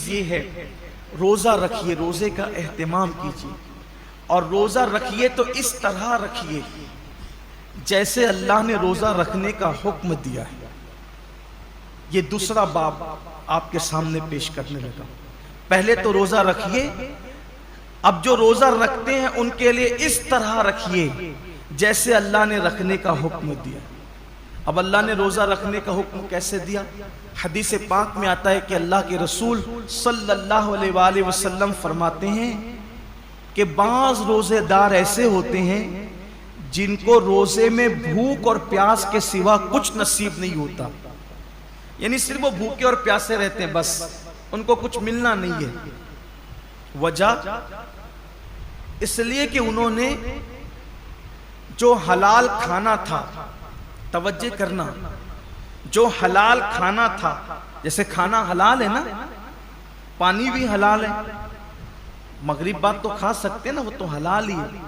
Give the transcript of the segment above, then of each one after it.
चीज ये है, रोजा रखिए, रोजे का एहतमाम कीजिए, और रोजा रखिए तो इस तरह रखिए जैसे अल्लाह ने रोजा रखने का हुक्म दिया है। ये दूसरा बाब आपके सामने पेश करने लगा। पहले तो रोजा रखिए, अब जो रोजा रखते हैं उनके लिए इस तरह रखिए जैसे अल्लाह ने रखने का हुक्म दिया। अब अल्लाह ने रोजा रखने का हुक्म कैसे दिया? हदीस पाक में आता है कि अल्लाह के रसूल सल्लल्लाहु अलैहि वसल्लम फरमाते हैं कि बाज रोजेदार ऐसे होते हैं जिनको रोजे में भूख और प्यास के सिवा कुछ नसीब नहीं होता, यानी सिर्फ वो भूखे और प्यासे रहते हैं, बस उनको कुछ मिलना नहीं है। वजह इसलिए कि उन्होंने जो हलाल खाना था, तवज्जो करना, जो हलाल खाना था, जैसे खाना हलाल है ना, पानी भी हलाल है, मगरिब बाद तो खा सकते हैं ना, वो तो हलाल ही है,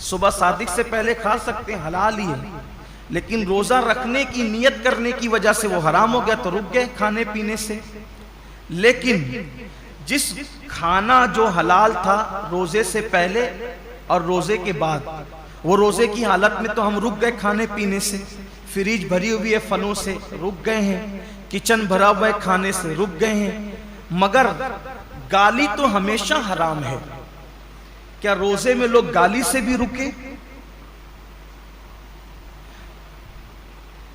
सुबह सादिक से पहले खा सकते हैं, हलाल ही है। लेकिन रोजा रखने की नियत करने की वजह से वो हराम हो गया तो रुक गए खाने पीने से। लेकिन जिस खाना जो हलाल था रोजे से पहले और रोजे के बाद, वो रोजे की हालत में तो हम रुक गए खाने पीने से, फ्रिज भरी हुई है फलों से रुक गए हैं, किचन भरा हुआ है खाने से रुक गए हैं, मगर गाली तो हमेशा हराम है। क्या रोजे में लोग गाली से भी रुके?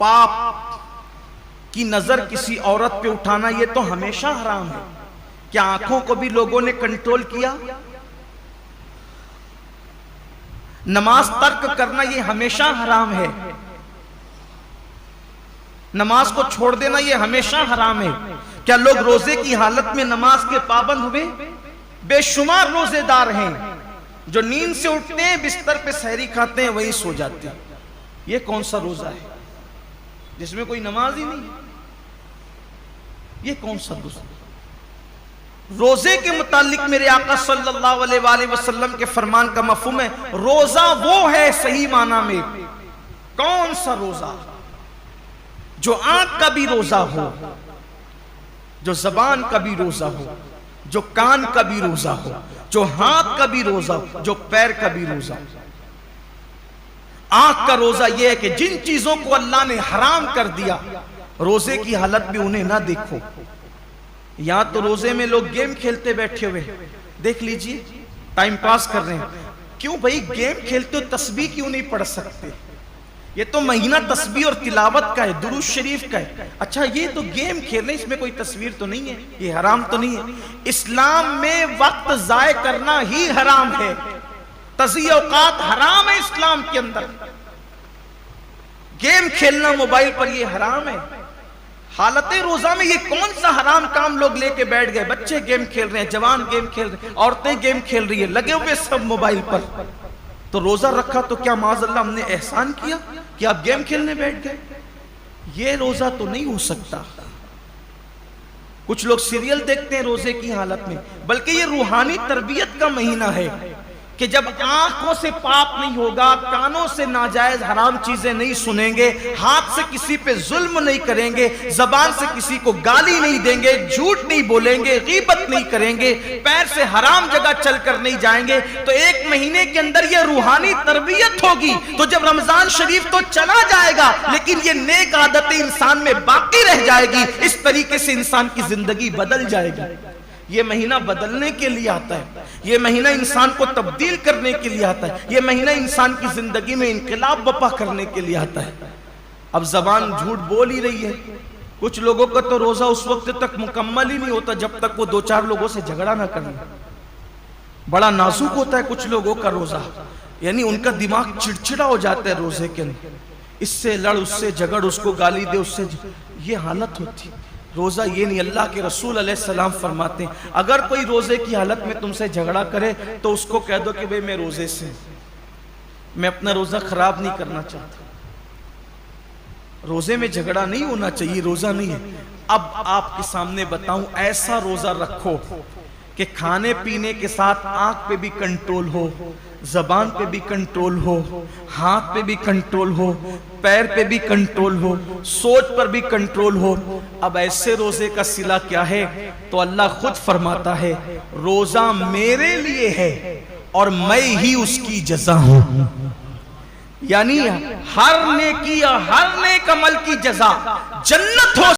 पाप की नजर किसी औरत पे उठाना ये तो हमेशा हराम है। क्या आंखों को भी लोगों ने कंट्रोल किया? नमाज तर्क करना ये हमेशा हराम है, नमाज को छोड़ देना ये हमेशा हराम है। क्या लोग रोजे की हालत में नमाज के पाबंद हुए? बेशुमार रोजेदार हैं जो नींद से उठते हैं, बिस्तर पे सहरी खाते हैं, वहीं सो जाते हैं। ये कौन सा रोजा है जिसमें कोई नमाज ही नहीं? ये कौन सा रोजा? रोजे के मुतालिक मेरे आका सल्लल्लाहु अलैहि वसल्लम के फरमान का मफहूम है, रोजा वो है सही माना में। कौन सा रोजा? जो आंख का भी रोजा हो, जो जबान का भी रोजा हो, जो कान का भी रोजा हो, जो हाथ का भी रोजा हो, जो पैर का भी रोजा हो। आंख का रोजा यह है कि जिन चीजों को अल्लाह ने हराम कर दिया, रोजे की हालत में उन्हें ना देखो। यहां तो रोजे में लोग गेम खेलते बैठे हुए, देख लीजिए, टाइम पास कर रहे हैं। क्यों भाई गेम खेलते हो, तस्बीह क्यों नहीं पढ़ सकते? ये तो महीना तस्बीह और तिलावत का है, दुरूद शरीफ का है। अच्छा ये तो गेम खेल रहे, इसमें कोई तस्वीर तो नहीं है, ये हराम तो नहीं है। इस्लाम में वक्त जाय करना ही हराम है, तज़ीया औकात हराम है इस्लाम के अंदर। गेम खेलना मोबाइल पर ये हराम है। हालत रोजा में ये कौन सा हराम काम लोग लेके बैठ गए? बच्चे गेम खेल रहे हैं, जवान गेम खेल रहे हैं, औरतें गेम खेल रही है, लगे हुए सब मोबाइल पर। तो रोजा रखा तो क्या माज़अल्लाह हमने एहसान किया कि आप गेम खेलने बैठ गए? ये रोजा तो नहीं हो सकता। कुछ लोग सीरियल देखते हैं रोजे की हालत में, बल्कि ये रूहानी तरबियत का महीना है कि जब आंखों से पाप नहीं होगा, कानों से नाजायज हराम चीजें नहीं सुनेंगे, हाथ से किसी पे जुल्म नहीं करेंगे, जबान से किसी को गाली नहीं देंगे, झूठ नहीं बोलेंगे, गीबत नहीं करेंगे, पैर से हराम जगह चलकर नहीं जाएंगे, तो एक महीने के अंदर ये रूहानी तरबियत होगी। तो जब रमजान शरीफ तो चला जाएगा, लेकिन ये नेक आदतें इंसान में बाकी रह जाएगी। इस तरीके से इंसान की जिंदगी बदल जाएगी। ये महीना बदलने के लिए आता है, ये महीना इंसान को तब्दील करने के लिए आता है, ये महीना इंसान की जिंदगी में इनकलाब बपा करने के लिए आता है। अब जबान झूठ बोल ही रही है। कुछ लोगों का तो रोजा उस वक्त तक मुकम्मल ही नहीं होता जब तक वो दो चार लोगों से झगड़ा ना करें। बड़ा नाजुक होता है कुछ लोगों का रोजा, यानी उनका दिमाग चिड़चिड़ा हो जाता है रोजे के अंदर, इससे लड़, उससे झगड़, उसको गाली दे, उससे ये हालत होती है। रोजा ये नहीं। अल्लाह के रसूल अलैहिस्सलाम फरमाते हैं, अगर कोई रोजे की हालत में तुमसे झगड़ा करे तो उसको कह दो कि भाई मैं रोजे से, मैं अपना रोजा खराब नहीं करना चाहता। रोजे में झगड़ा नहीं होना चाहिए, रोजा नहीं है। अब आपके सामने बताऊं, ऐसा रोजा रखो कि खाने पीने के साथ आंख पे भी कंट्रोल हो, जबान पे भी कंट्रोल हो, हाथ पे भी कंट्रोल हो, पैर पे भी कंट्रोल हो, सोच पर भी कंट्रोल हो। अब ऐसे रोजे का सिला क्या है? तो अल्लाह खुद फरमाता है, रोजा मेरे लिए है और मैं ही उसकी जज़ा हूं। यानी हर नेकी या हर नेक अमल की जज़ा जन्नत हो